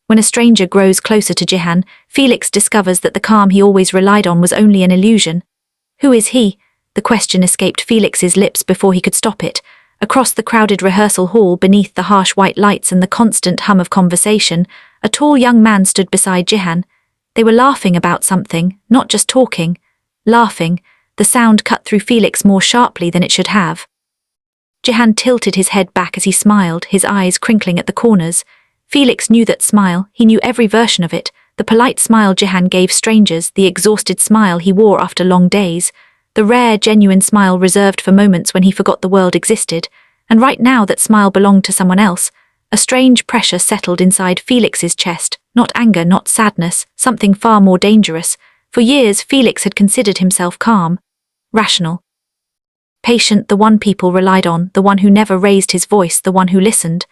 When a stranger grows closer to Jihan, Felix discovers that the calm he always relied on was only an illusion. Who is he? The question escaped Felix's lips before he could stop it. Across the crowded rehearsal hall, beneath the harsh white lights and the constant hum of conversation, a tall young man stood beside Jihan. They were laughing about something, not just talking. Laughing. The sound cut through Felix more sharply than it should have. Jihan tilted his head back as he smiled, his eyes crinkling at the corners. Felix knew that smile, he knew every version of it, the polite smile Jihan gave strangers, the exhausted smile he wore after long days, the rare, genuine smile reserved for moments when he forgot the world existed, and right now that smile belonged to someone else. A strange pressure settled inside Felix's chest, not anger, not sadness, something far more dangerous. For years, Felix had considered himself calm, rational, patient, the one people relied on, the one who never raised his voice, the one who listened.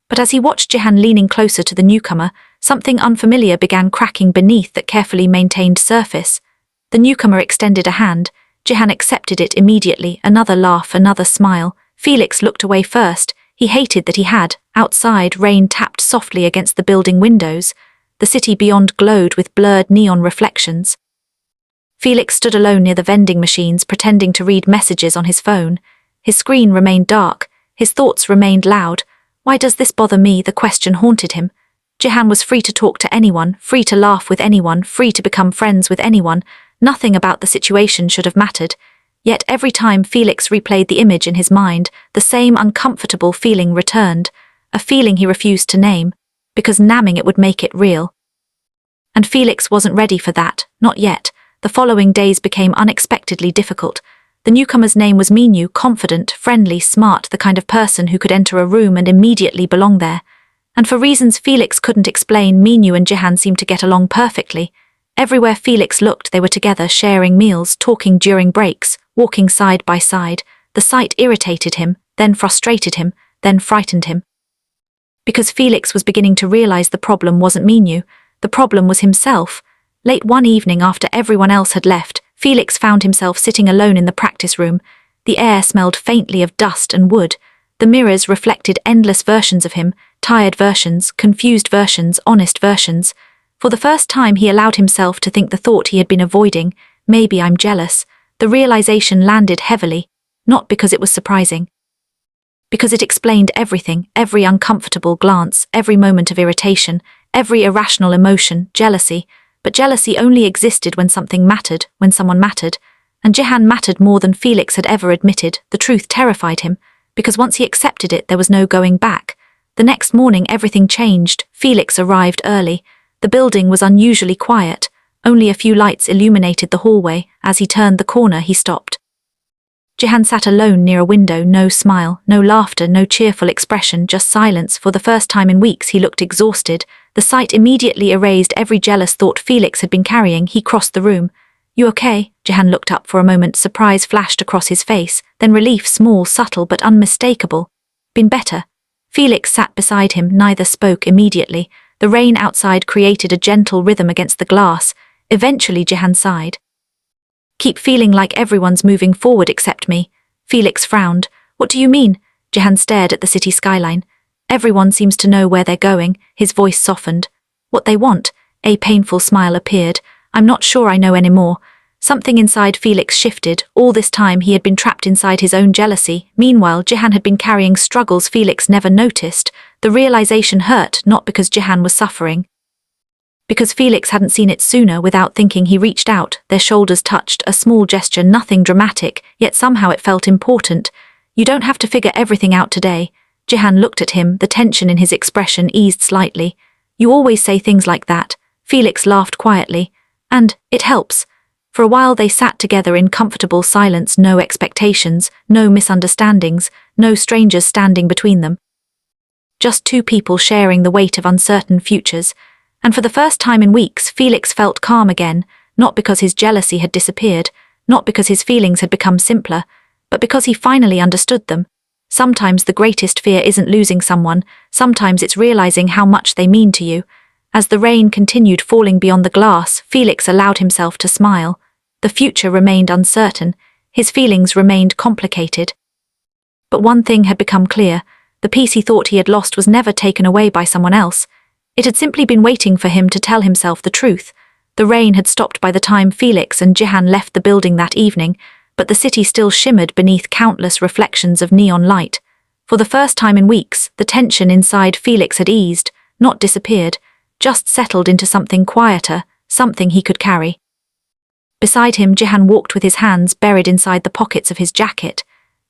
But as he watched Jihan leaning closer to the newcomer, something unfamiliar began cracking beneath that carefully maintained surface. The newcomer extended a hand. Jihan accepted it immediately, another laugh, another smile. Felix looked away first. He hated that he had. Outside, rain tapped softly against the building windows. The city beyond glowed with blurred neon reflections. Felix stood alone near the vending machines, pretending to read messages on his phone. His screen remained dark. His thoughts remained loud. Why does this bother me? The question haunted him. Jihan was free to talk to anyone, free to laugh with anyone, free to become friends with anyone. Nothing about the situation should have mattered. Yet every time Felix replayed the image in his mind, the same uncomfortable feeling returned, a feeling he refused to name, because naming it would make it real. And Felix wasn't ready for that, not yet. The following days became unexpectedly difficult. The newcomer's name was Minyu, confident, friendly, smart, the kind of person who could enter a room and immediately belong there. And for reasons Felix couldn't explain, Minyu and Jihan seemed to get along perfectly. Everywhere Felix looked, they were together, sharing meals, talking during breaks, walking side by side. The sight irritated him, then frustrated him, then frightened him. Because Felix was beginning to realize the problem wasn't Minyu, the problem was himself. Late one evening, after everyone else had left, Felix found himself sitting alone in the practice room. The air smelled faintly of dust and wood. The mirrors reflected endless versions of him, tired versions, confused versions, honest versions. For the first time he allowed himself to think the thought he had been avoiding, maybe I'm jealous. The realization landed heavily, not because it was surprising. Because it explained everything, every uncomfortable glance, every moment of irritation, every irrational emotion, jealousy. But jealousy only existed when something mattered, when someone mattered. And Jihan mattered more than Felix had ever admitted. The truth terrified him, because once he accepted it, there was no going back. The next morning, everything changed. Felix arrived early. The building was unusually quiet. Only a few lights illuminated the hallway. As he turned the corner, he stopped. Jihan sat alone near a window, no smile, no laughter, no cheerful expression, just silence. For the first time in weeks, he looked exhausted. The sight immediately erased every jealous thought Felix had been carrying. He crossed the room. You okay? Jihan looked up for a moment. Surprise flashed across his face, then relief, small, subtle, but unmistakable. Been better? Felix sat beside him. Neither spoke immediately. The rain outside created a gentle rhythm against the glass. Eventually Jihan sighed. Keep feeling like everyone's moving forward except me. Felix frowned. What do you mean? Jihan stared at the city skyline. Everyone seems to know where they're going. His voice softened. What they want? A painful smile appeared. I'm not sure I know anymore. Something inside Felix shifted. All this time he had been trapped inside his own jealousy. Meanwhile, Jihan had been carrying struggles Felix never noticed. The realization hurt, not because Jihan was suffering. Because Felix hadn't seen it sooner. Without thinking, he reached out. Their shoulders touched, a small gesture, nothing dramatic, yet somehow it felt important. You don't have to figure everything out today. Jihan looked at him, the tension in his expression eased slightly. You always say things like that. Felix laughed quietly. And it helps. For a while they sat together in comfortable silence, no expectations, no misunderstandings, no strangers standing between them. Just two people sharing the weight of uncertain futures. And for the first time in weeks, Felix felt calm again, not because his jealousy had disappeared, not because his feelings had become simpler, but because he finally understood them. Sometimes the greatest fear isn't losing someone, sometimes it's realizing how much they mean to you. As the rain continued falling beyond the glass, Felix allowed himself to smile. The future remained uncertain, his feelings remained complicated. But one thing had become clear, the peace he thought he had lost was never taken away by someone else. It had simply been waiting for him to tell himself the truth. The rain had stopped by the time Felix and Jihan left the building that evening, but the city still shimmered beneath countless reflections of neon light. For the first time in weeks, the tension inside Felix had eased, not disappeared, just settled into something quieter, something he could carry. Beside him, Jihan walked with his hands buried inside the pockets of his jacket.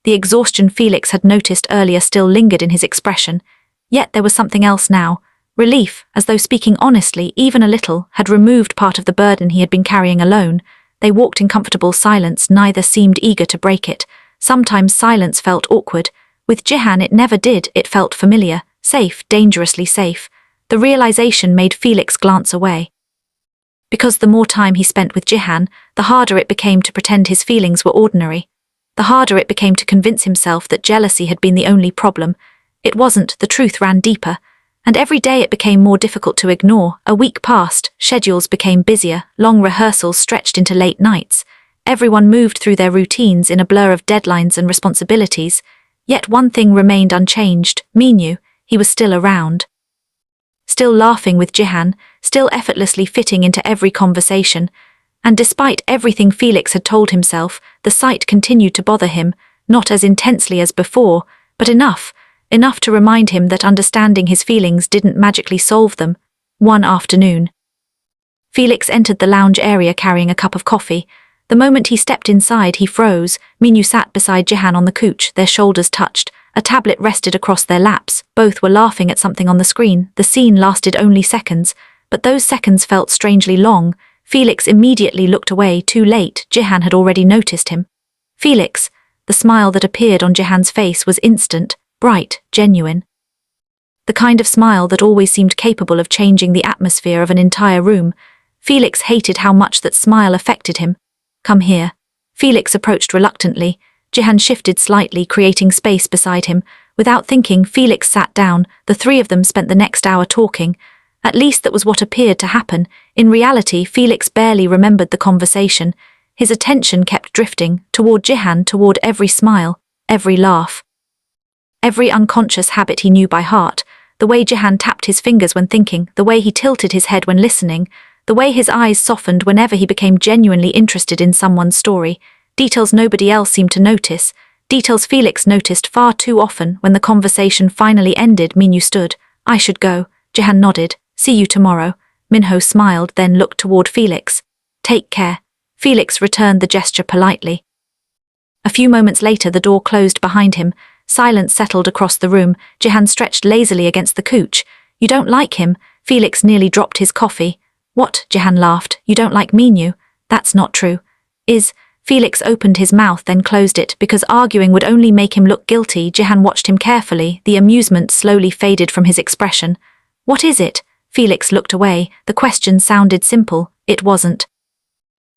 The exhaustion Felix had noticed earlier still lingered in his expression, yet there was something else now. Relief, as though speaking honestly, even a little, had removed part of the burden he had been carrying alone. They walked in comfortable silence, neither seemed eager to break it. Sometimes silence felt awkward. With Jihan it never did, it felt familiar, safe, dangerously safe. The realization made Felix glance away. Because the more time he spent with Jihan, the harder it became to pretend his feelings were ordinary. The harder it became to convince himself that jealousy had been the only problem. It wasn't, the truth ran deeper. And every day it became more difficult to ignore. A week passed, schedules became busier, long rehearsals stretched into late nights. Everyone moved through their routines in a blur of deadlines and responsibilities. Yet one thing remained unchanged, Minyu. He was still around. Still laughing with Jihan, still effortlessly fitting into every conversation. And despite everything Felix had told himself, the sight continued to bother him, not as intensely as before, but enough to remind him that understanding his feelings didn't magically solve them. One afternoon, Felix entered the lounge area carrying a cup of coffee. The moment he stepped inside, he froze. Minyu sat beside Jihan on the couch, their shoulders touched. A tablet rested across their laps. Both were laughing at something on the screen. The scene lasted only seconds, but those seconds felt strangely long. Felix immediately looked away, too late. Jihan had already noticed him. Felix, the smile that appeared on Jihan's face was instant. Bright, genuine. The kind of smile that always seemed capable of changing the atmosphere of an entire room. Felix hated how much that smile affected him. Come here. Felix approached reluctantly. Jihan shifted slightly, creating space beside him. Without thinking, Felix sat down. The three of them spent the next hour talking. At least that was what appeared to happen. In reality, Felix barely remembered the conversation. His attention kept drifting, toward Jihan, toward every smile, every laugh. Every unconscious habit he knew by heart, the way Jihan tapped his fingers when thinking, the way he tilted his head when listening, the way his eyes softened whenever he became genuinely interested in someone's story, details nobody else seemed to notice, details Felix noticed far too often. When the conversation finally ended, Minyu stood. I should go. Jihan nodded. See you tomorrow. Minho smiled, then looked toward Felix. Take care. Felix returned the gesture politely. A few moments later, the door closed behind him. Silence settled across the room. Jihan stretched lazily against the couch. You don't like him? Felix nearly dropped his coffee. What? Jihan laughed. You don't like Minyu? That's not true. Felix opened his mouth then closed it because arguing would only make him look guilty. Jihan watched him carefully. The amusement slowly faded from his expression. What is it? Felix looked away. The question sounded simple. It wasn't.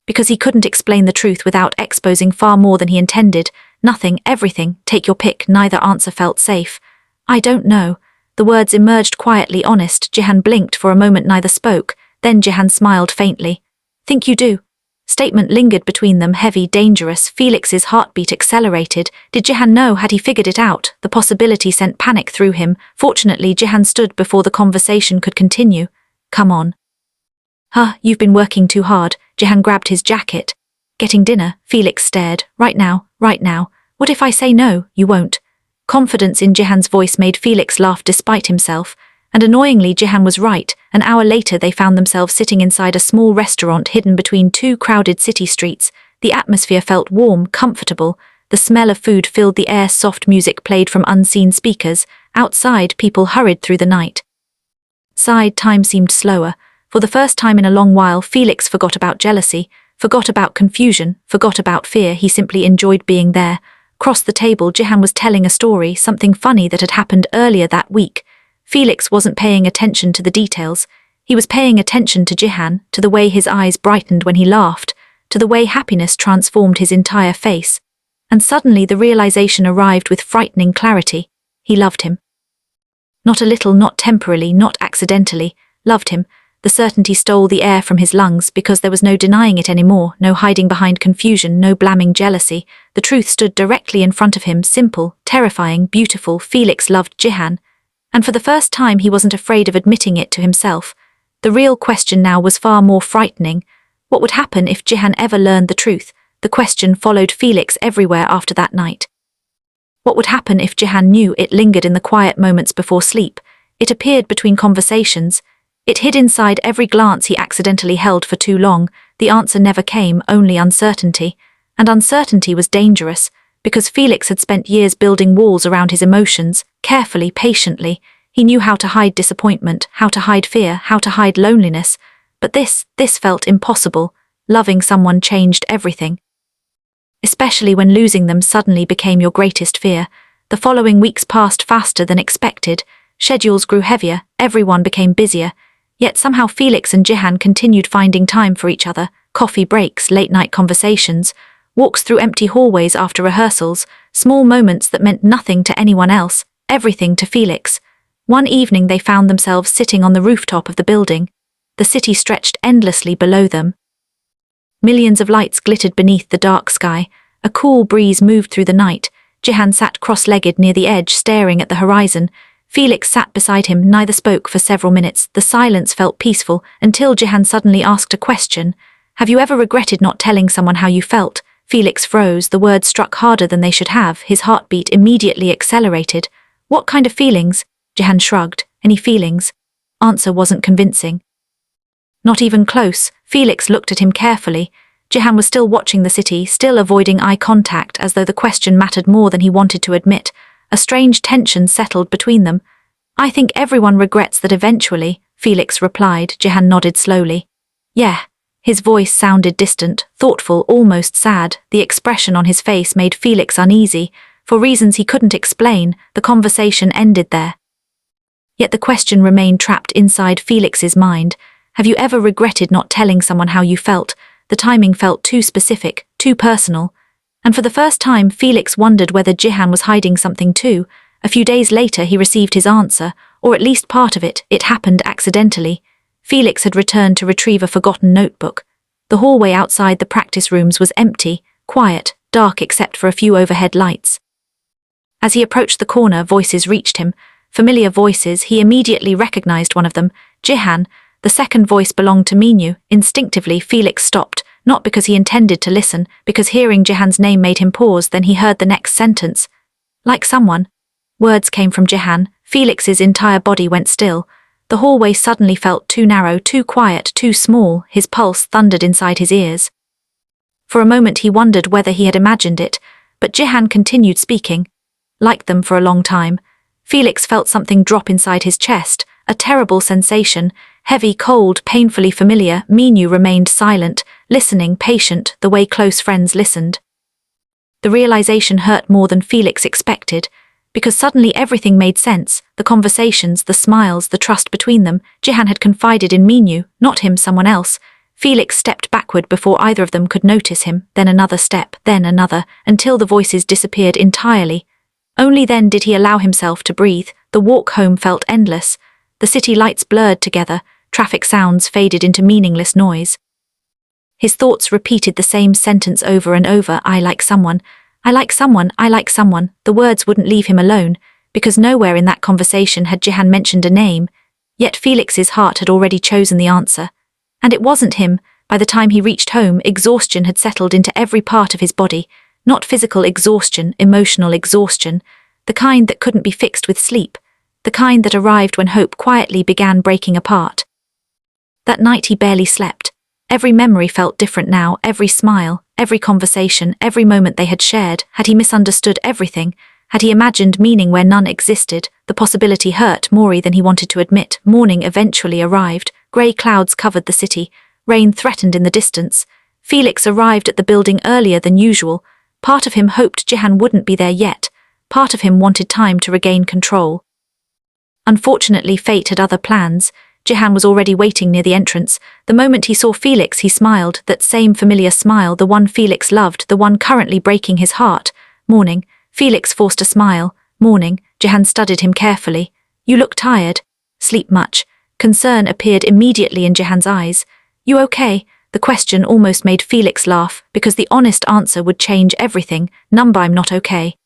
Because he couldn't explain the truth without exposing far more than he intended. Nothing, everything, take your pick. Neither answer felt safe. I don't know. The words emerged quietly honest. Jihan blinked for a moment, neither spoke. Then Jihan smiled faintly. Think you do? Statement lingered between them, heavy, dangerous. Felix's heartbeat accelerated. Did Jihan know? Had he figured it out? The possibility sent panic through him. Fortunately, Jihan stood before the conversation could continue. Come on. You've been working too hard. Jihan grabbed his jacket. Getting dinner? Felix stared. Right now. What if I say no? You won't. Confidence in Jihan's voice made Felix laugh despite himself. And annoyingly, Jihan was right. An hour later, they found themselves sitting inside a small restaurant hidden between two crowded city streets. The atmosphere felt warm, comfortable. The smell of food filled the air. Soft music played from unseen speakers. Outside, people hurried through the night. Time seemed slower. For the first time in a long while, Felix forgot about jealousy, forgot about confusion, forgot about fear. He simply enjoyed being there. Across the table, Jihan was telling a story, something funny that had happened earlier that week. Felix wasn't paying attention to the details. He was paying attention to Jihan, to the way his eyes brightened when he laughed, to the way happiness transformed his entire face. And suddenly the realization arrived with frightening clarity. He loved him. Not a little, not temporarily, not accidentally. Loved him. The certainty stole the air from his lungs because there was no denying it anymore, no hiding behind confusion, no blaming jealousy. The truth stood directly in front of him, simple, terrifying, beautiful. Felix loved Jihan. And for the first time he wasn't afraid of admitting it to himself. The real question now was far more frightening. What would happen if Jihan ever learned the truth? The question followed Felix everywhere after that night. What would happen if Jihan knew? It lingered in the quiet moments before sleep. It appeared between conversations. It hid inside every glance he accidentally held for too long. The answer never came, only uncertainty. And uncertainty was dangerous, because Felix had spent years building walls around his emotions, carefully, patiently. He knew how to hide disappointment, how to hide fear, how to hide loneliness. But this felt impossible. Loving someone changed everything. Especially when losing them suddenly became your greatest fear. The following weeks passed faster than expected. Schedules grew heavier, everyone became busier. Yet somehow Felix and Jihan continued finding time for each other. Coffee breaks, late-night conversations, walks through empty hallways after rehearsals, small moments that meant nothing to anyone else, everything to Felix. One evening they found themselves sitting on the rooftop of the building. The city stretched endlessly below them. Millions of lights glittered beneath the dark sky. A cool breeze moved through the night. Jihan sat cross-legged near the edge, staring at the horizon. Felix sat beside him, neither spoke for several minutes. The silence felt peaceful, until Jihan suddenly asked a question. "Have you ever regretted not telling someone how you felt?" Felix froze, the words struck harder than they should have. His heartbeat immediately accelerated. "What kind of feelings?" Jihan shrugged. "Any feelings?" Answer wasn't convincing. Not even close. Felix looked at him carefully. Jihan was still watching the city, still avoiding eye contact, as though the question mattered more than he wanted to admit. A strange tension settled between them. "I think everyone regrets that eventually," Felix replied. Jihan nodded slowly. "Yeah." His voice sounded distant, thoughtful, almost sad. The expression on his face made Felix uneasy. For reasons he couldn't explain, the conversation ended there. Yet the question remained trapped inside Felix's mind. Have you ever regretted not telling someone how you felt? The timing felt too specific, too personal. And for the first time, Felix wondered whether Jihan was hiding something too. A few days later he received his answer, or at least part of it. It happened accidentally. Felix had returned to retrieve a forgotten notebook. The hallway outside the practice rooms was empty, quiet, dark except for a few overhead lights. As he approached the corner, voices reached him. Familiar voices. He immediately recognized one of them, Jihan. The second voice belonged to Minyu. Instinctively, Felix stopped, not because he intended to listen, because hearing Jihan's name made him pause. Then he heard the next sentence. "Like someone." Words came from Jihan. Felix's entire body went still. The hallway suddenly felt too narrow, too quiet, too small. His pulse thundered inside his ears. For a moment he wondered whether he had imagined it, but Jihan continued speaking. Like them for a long time. Felix felt something drop inside his chest, a terrible sensation, heavy, cold, painfully familiar. Minyu remained silent, listening, patient, the way close friends listened. The realization hurt more than Felix expected, because suddenly everything made sense, the conversations, the smiles, the trust between them. Jihan had confided in Minyu, not him, someone else. Felix stepped backward before either of them could notice him, then another step, then another, until the voices disappeared entirely. Only then did he allow himself to breathe. The walk home felt endless. The city lights blurred together, traffic sounds faded into meaningless noise. His thoughts repeated the same sentence over and over. "I like someone. I like someone, I like someone." The words wouldn't leave him alone, because nowhere in that conversation had Jihan mentioned a name. Yet Felix's heart had already chosen the answer. And it wasn't him. By the time he reached home, exhaustion had settled into every part of his body. Not physical exhaustion, emotional exhaustion. The kind that couldn't be fixed with sleep. The kind that arrived when hope quietly began breaking apart. That night he barely slept. Every memory felt different now, every smile, every conversation, every moment they had shared. Had he misunderstood everything? Had he imagined meaning where none existed? The possibility hurt more than he wanted to admit. Morning eventually arrived. Grey clouds covered the city. Rain threatened in the distance. Felix arrived at the building earlier than usual. Part of him hoped Jihan wouldn't be there yet. Part of him wanted time to regain control. Unfortunately, fate had other plans. Jihan was already waiting near the entrance. The moment he saw Felix, he smiled, that same familiar smile, the one Felix loved, the one currently breaking his heart. "Morning." Felix forced a smile. "Morning." Jihan studied him carefully. "You look tired." "Sleep much." Concern appeared immediately in Jihan's eyes. "You okay?" The question almost made Felix laugh, because the honest answer would change everything. "I'm not okay.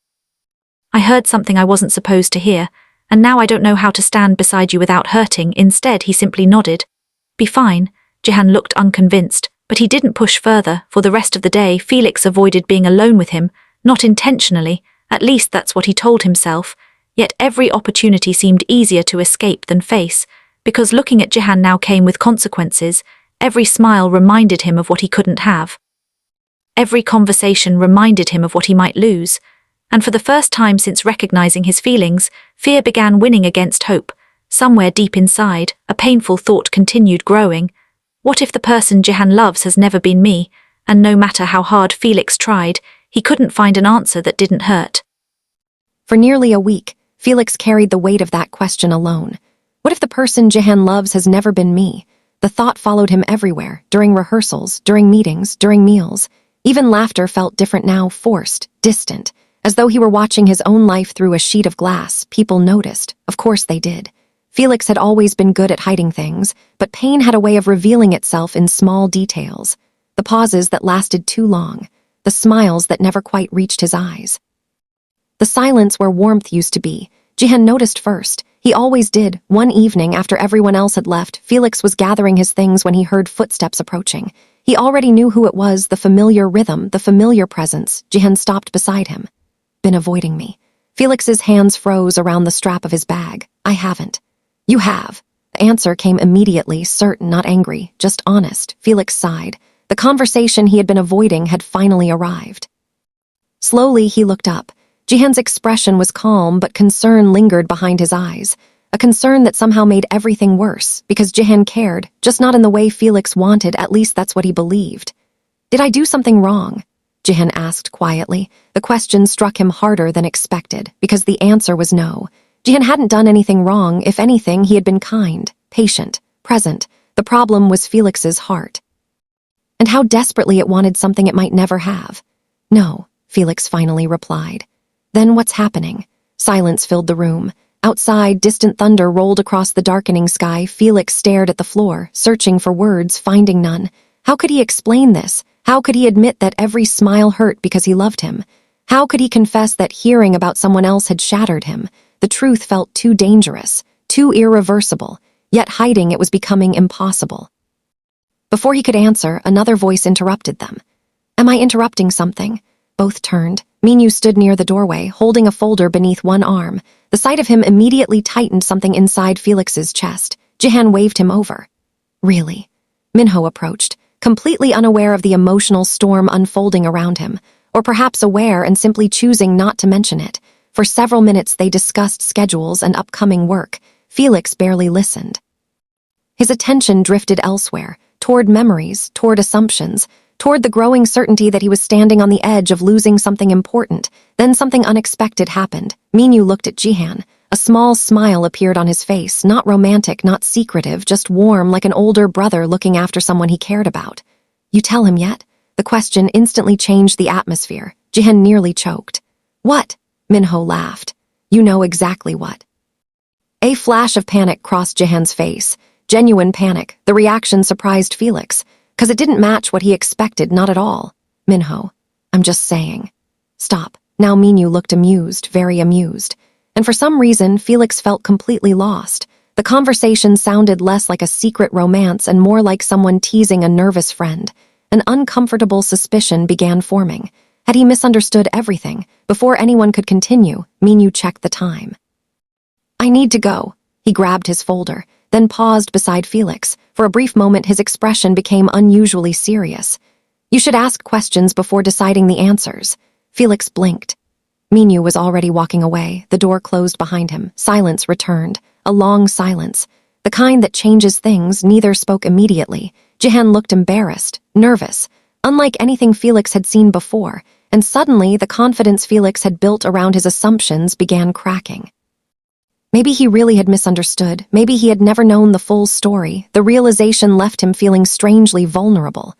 I heard something I wasn't supposed to hear." and now I don't know how to stand beside you without hurting." Instead, he simply nodded. "Be fine." Jihan looked unconvinced, but he didn't push further. For the rest of the day, Felix avoided being alone with him, not intentionally, at least that's what he told himself, yet every opportunity seemed easier to escape than face, because looking at Jihan now came with consequences. Every smile reminded him of what he couldn't have. Every conversation reminded him of what he might lose, and for the first time since recognizing his feelings, fear began winning against hope. Somewhere deep inside, a painful thought continued growing. What if the person Jihan loves has never been me, and no matter how hard Felix tried, he couldn't find an answer that didn't hurt? For nearly a week, Felix carried the weight of that question alone. What if the person Jihan loves has never been me? The thought followed him everywhere, during rehearsals, during meetings, during meals. Even laughter felt different now, forced, distant, as though he were watching his own life through a sheet of glass. People noticed. Of course they did. Felix had always been good at hiding things, but pain had a way of revealing itself in small details. The pauses that lasted too long, the smiles that never quite reached his eyes. The silence where warmth used to be. Jihan noticed first. He always did. One evening, after everyone else had left, Felix was gathering his things when he heard footsteps approaching. He already knew who it was, the familiar rhythm, the familiar presence. Jihan stopped beside him. "Been avoiding me." Felix's hands froze around the strap of his bag. "I haven't." "You have." The answer came immediately, certain, not angry, just honest. Felix sighed. The conversation he had been avoiding had finally arrived. Slowly, he looked up. Jihan's expression was calm, but concern lingered behind his eyes. A concern that somehow made everything worse, because Jihan cared, just not in the way Felix wanted. At least that's what he believed. "Did I do something wrong?" Jihan asked quietly. The question struck him harder than expected, because the answer was no. Jihan hadn't done anything wrong. If anything, he had been kind, patient, present. The problem was Felix's heart. And how desperately it wanted something it might never have. "No," Felix finally replied. "Then what's happening?" Silence filled the room. Outside, distant thunder rolled across the darkening sky. Felix stared at the floor, searching for words, finding none. How could he explain this? How could he admit that every smile hurt because he loved him? How could he confess that hearing about someone else had shattered him? The truth felt too dangerous, too irreversible, yet hiding it was becoming impossible. Before he could answer, another voice interrupted them. "Am I interrupting something?" Both turned. Minyu stood near the doorway, holding a folder beneath one arm. The sight of him immediately tightened something inside Felix's chest. Jihan waved him over. "Really?" Minho approached, completely unaware of the emotional storm unfolding around him, or perhaps aware and simply choosing not to mention it. For several minutes they discussed schedules and upcoming work. Felix barely listened. His attention drifted elsewhere, toward memories, toward assumptions, toward the growing certainty that he was standing on the edge of losing something important. Then something unexpected happened. Minyu looked at Jihan. A small smile appeared on his face, not romantic, not secretive, just warm, like an older brother looking after someone he cared about. "You tell him yet?" The question instantly changed the atmosphere. Jihan nearly choked. "What?" Minho laughed. "You know exactly what." A flash of panic crossed Jihan's face. Genuine panic. The reaction surprised Felix, because it didn't match what he expected, not at all. "Minho, I'm just saying." "Stop." Now Minyu looked amused, very amused. And for some reason, Felix felt completely lost. The conversation sounded less like a secret romance and more like someone teasing a nervous friend. An uncomfortable suspicion began forming. Had he misunderstood everything? Before anyone could continue, Minyu checked the time. "I need to go." He grabbed his folder, then paused beside Felix. For a brief moment, his expression became unusually serious. "You should ask questions before deciding the answers." Felix blinked. Minyu was already walking away. The door closed behind him. Silence returned. A long silence. The kind that changes things. Neither spoke immediately. Jihan looked embarrassed, nervous, unlike anything Felix had seen before, and suddenly the confidence Felix had built around his assumptions began cracking. Maybe he really had misunderstood. Maybe he had never known the full story. The realization left him feeling strangely vulnerable.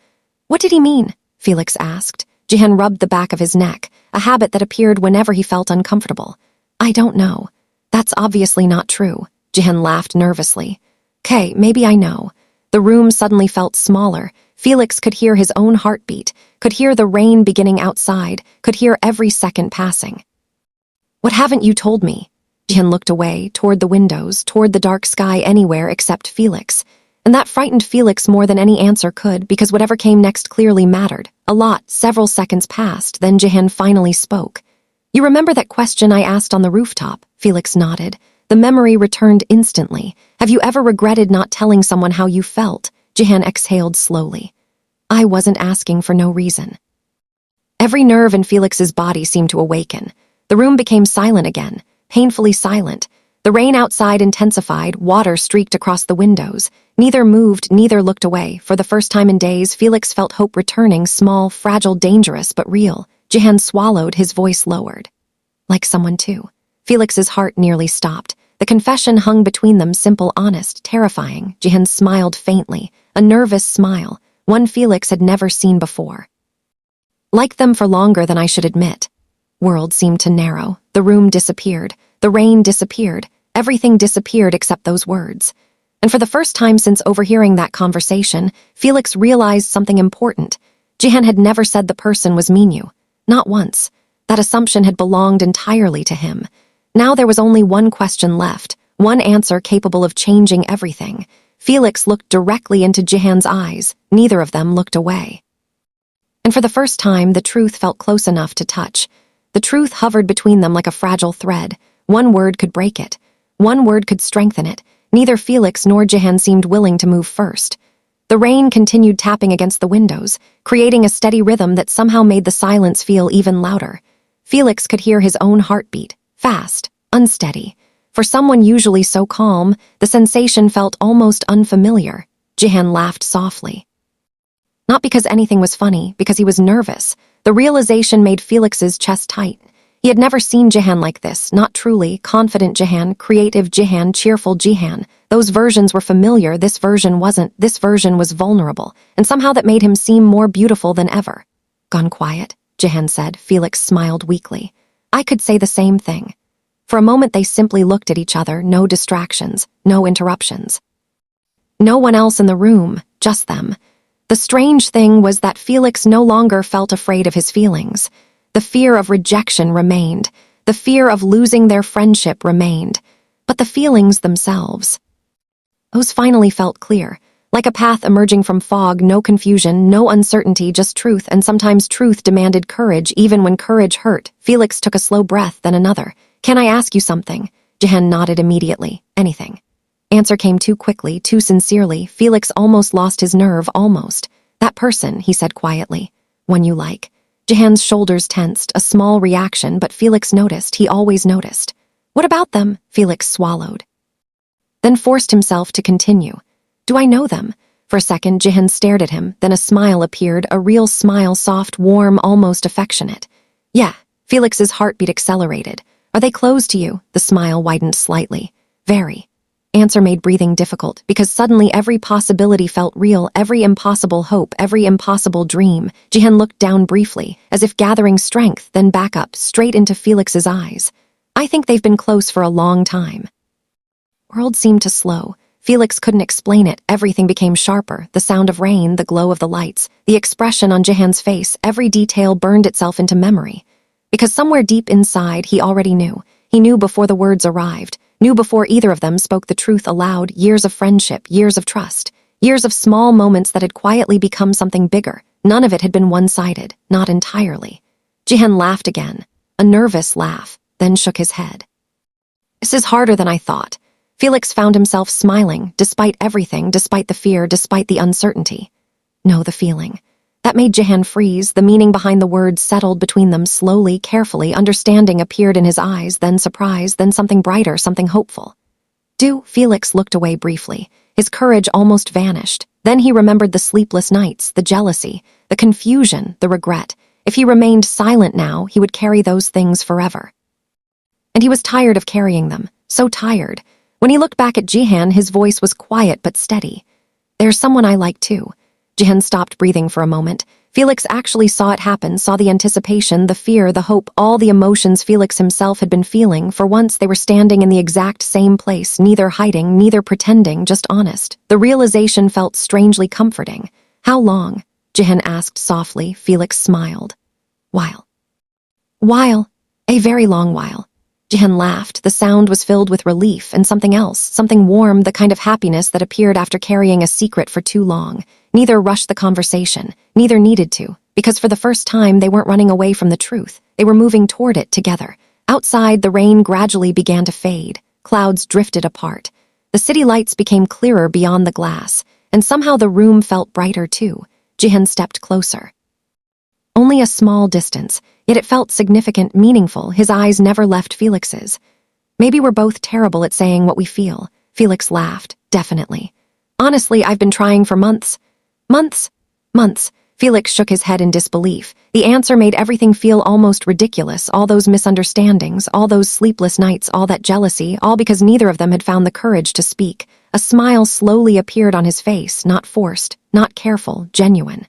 "What did he mean?" Felix asked. Jihan rubbed the back of his neck, a habit that appeared whenever he felt uncomfortable. "I don't know." "That's obviously not true." Jihan laughed nervously. "'Kay, maybe I know." The room suddenly felt smaller. Felix could hear his own heartbeat, could hear the rain beginning outside, could hear every second passing. "What haven't you told me?" Jihan looked away, toward the windows, toward the dark sky, anywhere except Felix. And that frightened Felix more than any answer could, because whatever came next clearly mattered. A lot. Several seconds passed, then Jihan finally spoke. "You remember that question I asked on the rooftop?" Felix nodded. The memory returned instantly. "Have you ever regretted not telling someone how you felt?" Jihan exhaled slowly. "I wasn't asking for no reason." Every nerve in Felix's body seemed to awaken. The room became silent again, painfully silent. The rain outside intensified, water streaked across the windows. Neither moved, neither looked away. For the first time in days, Felix felt hope returning, small, fragile, dangerous, but real. Jihan swallowed, his voice lowered. "Like someone too." Felix's heart nearly stopped. The confession hung between them, simple, honest, terrifying. Jihan smiled faintly, a nervous smile, one Felix had never seen before. "Like them for longer than I should admit." World seemed to narrow. The room disappeared. The rain disappeared. Everything disappeared except those words. And for the first time since overhearing that conversation, Felix realized something important. Jihan had never said the person was Minyu. Not once. That assumption had belonged entirely to him. Now there was only one question left, one answer capable of changing everything. Felix looked directly into Jihan's eyes. Neither of them looked away. And for the first time, the truth felt close enough to touch. The truth hovered between them like a fragile thread. One word could break it. One word could strengthen it. Neither Felix nor Jihan seemed willing to move first. The rain continued tapping against the windows, creating a steady rhythm that somehow made the silence feel even louder. Felix could hear his own heartbeat, fast, unsteady. For someone usually so calm, the sensation felt almost unfamiliar. Jihan laughed softly. Not because anything was funny, because he was nervous. The realization made Felix's chest tight. He had never seen Jihan like this, not truly, confident Jihan, creative Jihan, cheerful Jihan. Those versions were familiar, this version wasn't. This version was vulnerable, and somehow that made him seem more beautiful than ever. "Gone quiet," Jihan said. Felix smiled weakly. "I could say the same thing." For a moment they simply looked at each other, no distractions, no interruptions. No one else in the room, just them. The strange thing was that Felix no longer felt afraid of his feelings. The fear of rejection remained. The fear of losing their friendship remained. But the feelings themselves, those finally felt clear. Like a path emerging from fog, no confusion, no uncertainty, just truth, and sometimes truth demanded courage, even when courage hurt. Felix took a slow breath, then another. "Can I ask you something?" Jihan nodded immediately. "Anything." Answer came too quickly, too sincerely. Felix almost lost his nerve, almost. "That person," he said quietly. "One you like." Jihan's shoulders tensed, a small reaction, but Felix noticed. He always noticed. "What about them?" Felix swallowed. Then forced himself to continue. "Do I know them?" For a second, Jihan stared at him, then a smile appeared, a real smile, soft, warm, almost affectionate. "Yeah." Felix's heartbeat accelerated. "Are they close to you?" The smile widened slightly. "Very." Answer made breathing difficult, because suddenly every possibility felt real, every impossible hope, every impossible dream. Jihan looked down briefly, as if gathering strength, then back up, straight into Felix's eyes. "I think they've been close for a long time." World seemed to slow. Felix couldn't explain it. Everything became sharper. The sound of rain, the glow of the lights, the expression on Jihan's face, every detail burned itself into memory. Because somewhere deep inside, he already knew. He knew before the words arrived. Knew before either of them spoke the truth aloud. Years of friendship, years of trust, years of small moments that had quietly become something bigger. None of it had been one-sided, not entirely. Jihan laughed again, a nervous laugh, then shook his head. "This is harder than I thought." Felix found himself smiling, despite everything, despite the fear, despite the uncertainty. "No, the feeling." That made Jihan freeze. The meaning behind the words settled between them slowly, carefully. Understanding appeared in his eyes, then surprise, then something brighter, something hopeful. "Do?" Felix looked away briefly. His courage almost vanished. Then he remembered the sleepless nights, the jealousy, the confusion, the regret. If he remained silent now, he would carry those things forever. And he was tired of carrying them, so tired. When he looked back at Jihan, his voice was quiet but steady. "There's someone I like too." Jihan stopped breathing for a moment. Felix actually saw it happen, saw the anticipation, the fear, the hope, all the emotions Felix himself had been feeling. For once, they were standing in the exact same place, neither hiding, neither pretending, just honest. The realization felt strangely comforting. "How long?" Jihan asked softly. Felix smiled. "While." "While?" "A very long while." Jihan laughed. The sound was filled with relief and something else, something warm, the kind of happiness that appeared after carrying a secret for too long. Neither rushed the conversation, neither needed to, because for the first time they weren't running away from the truth. They were moving toward it together. Outside, the rain gradually began to fade. Clouds drifted apart. The city lights became clearer beyond the glass, and somehow the room felt brighter too. Jihan stepped closer. Only a small distance, yet it felt significant, meaningful. His eyes never left Felix's. Maybe we're both terrible at saying what we feel. Felix laughed. Definitely. Honestly, I've been trying for months. Months. Felix shook his head in disbelief. The answer made everything feel almost ridiculous. All those misunderstandings, all those sleepless nights, all that jealousy, all because neither of them had found the courage to speak. A smile slowly appeared on his face, not forced, not careful, genuine.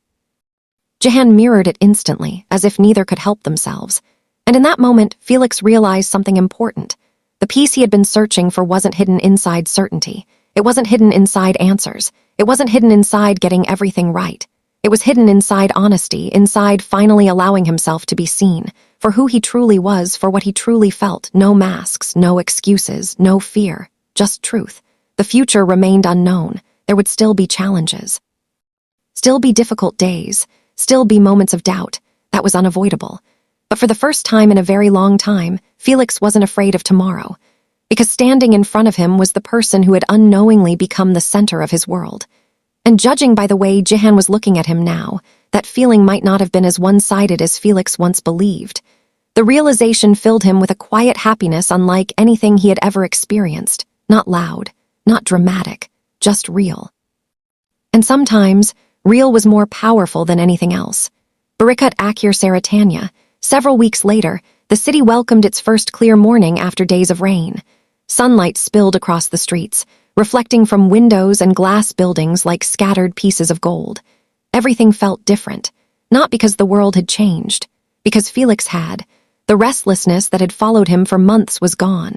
Jihan mirrored it instantly, as if neither could help themselves. And in that moment, Felix realized something important. The peace he had been searching for wasn't hidden inside certainty. It wasn't hidden inside answers. It wasn't hidden inside getting everything right. It was hidden inside honesty, inside finally allowing himself to be seen, for who he truly was, for what he truly felt. No masks, no excuses, no fear, just truth. The future remained unknown. There would still be challenges. Still be difficult days. Still be moments of doubt. That was unavoidable. But for the first time in a very long time, Felix wasn't afraid of tomorrow, because standing in front of him was the person who had unknowingly become the center of his world. And judging by the way Jihan was looking at him now, that feeling might not have been as one-sided as Felix once believed. The realization filled him with a quiet happiness unlike anything he had ever experienced. Not loud, not dramatic, just real. And sometimes, real was more powerful than anything else. Barikat Akir Saratanya. Several weeks later, the city welcomed its first clear morning after days of rain. Sunlight spilled across the streets, reflecting from windows and glass buildings like scattered pieces of gold. Everything felt different, not because the world had changed, because Felix had. The restlessness that had followed him for months was gone.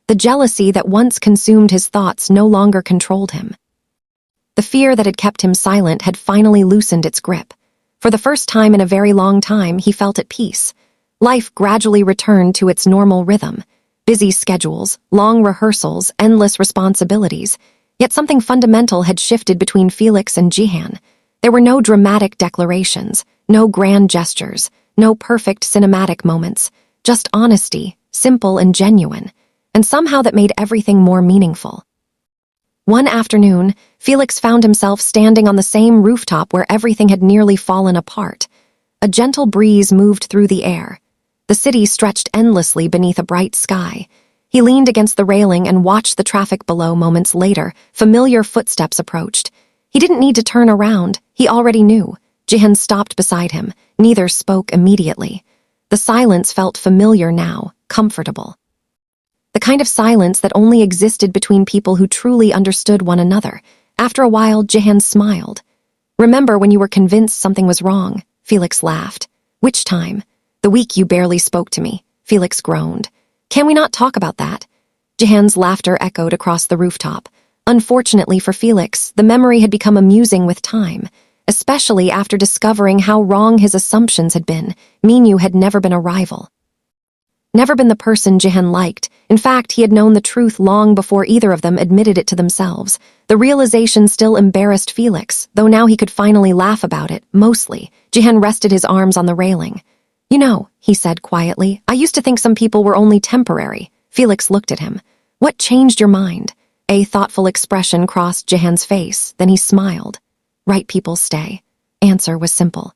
The jealousy that once consumed his thoughts no longer controlled him. The fear that had kept him silent had finally loosened its grip. For the first time in a very long time, he felt at peace. Life gradually returned to its normal rhythm. Busy schedules, long rehearsals, endless responsibilities. Yet something fundamental had shifted between Felix and Jihan. There were no dramatic declarations, no grand gestures, no perfect cinematic moments, just honesty, simple and genuine, and somehow that made everything more meaningful. One afternoon, Felix found himself standing on the same rooftop where everything had nearly fallen apart. A gentle breeze moved through the air. The city stretched endlessly beneath a bright sky. He leaned against the railing and watched the traffic below. Moments later, familiar footsteps approached. He didn't need to turn around. He already knew. Jihan stopped beside him. Neither spoke immediately. The silence felt familiar now, comfortable. The kind of silence that only existed between people who truly understood one another. After a while, Jihan smiled. "Remember when you were convinced something was wrong?" Felix laughed. "Which time?" "The week you barely spoke to me," Felix groaned. "Can we not talk about that?" Jihan's laughter echoed across the rooftop. Unfortunately for Felix, the memory had become amusing with time, especially after discovering how wrong his assumptions had been. Minyu had never been a rival. Never been the person Jihan liked. In fact, he had known the truth long before either of them admitted it to themselves. The realization still embarrassed Felix, though now he could finally laugh about it, mostly. Jihan rested his arms on the railing. "You know," he said quietly, "I used to think some people were only temporary." Felix looked at him. "What changed your mind?" A thoughtful expression crossed Jihan's face, then he smiled. "Right people stay." Answer was simple.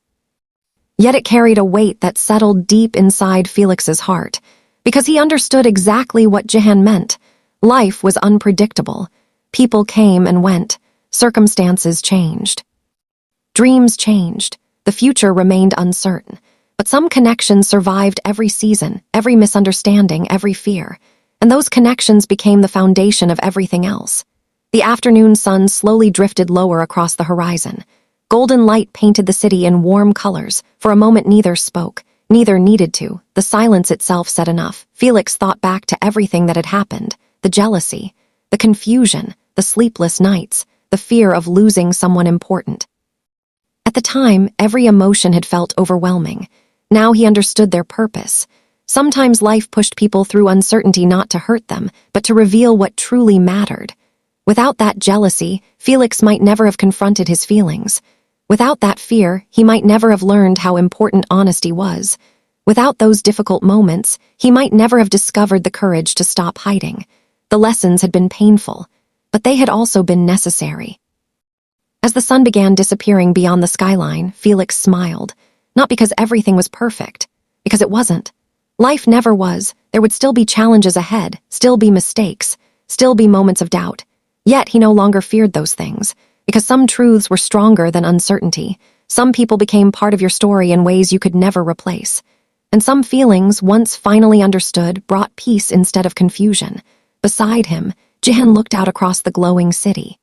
Yet it carried a weight that settled deep inside Felix's heart, because he understood exactly what Jihan meant. Life was unpredictable. People came and went. Circumstances changed. Dreams changed. The future remained uncertain. But some connections survived every season, every misunderstanding, every fear. And those connections became the foundation of everything else. The afternoon sun slowly drifted lower across the horizon. Golden light painted the city in warm colors. For a moment neither spoke. Neither needed to. The silence itself said enough. Felix thought back to everything that had happened. The jealousy, the confusion, the sleepless nights, the fear of losing someone important. At the time, every emotion had felt overwhelming. Now he understood their purpose. Sometimes life pushed people through uncertainty not to hurt them, but to reveal what truly mattered. Without that jealousy, Felix might never have confronted his feelings. Without that fear, he might never have learned how important honesty was. Without those difficult moments, he might never have discovered the courage to stop hiding. The lessons had been painful, but they had also been necessary. As the sun began disappearing beyond the skyline, Felix smiled. Not because everything was perfect, because it wasn't. Life never was. There would still be challenges ahead, still be mistakes, still be moments of doubt. Yet he no longer feared those things, because some truths were stronger than uncertainty. Some people became part of your story in ways you could never replace. And some feelings, once finally understood, brought peace instead of confusion. Beside him, Jihan looked out across the glowing city.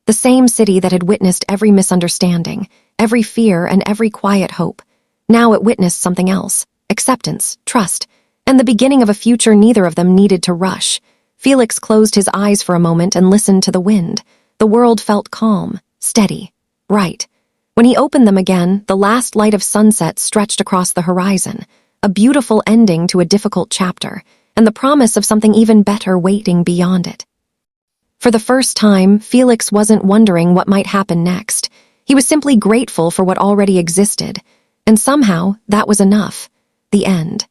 The same city that had witnessed every misunderstanding, every fear, and every quiet hope. Now it witnessed something else: acceptance, trust, and the beginning of a future neither of them needed to rush. Felix closed his eyes for a moment and listened to the wind. The world felt calm, steady, bright. When he opened them again, the last light of sunset stretched across the horizon, a beautiful ending to a difficult chapter, and the promise of something even better waiting beyond it. For the first time, Felix wasn't wondering what might happen next. He was simply grateful for what already existed, and somehow that was enough. The end.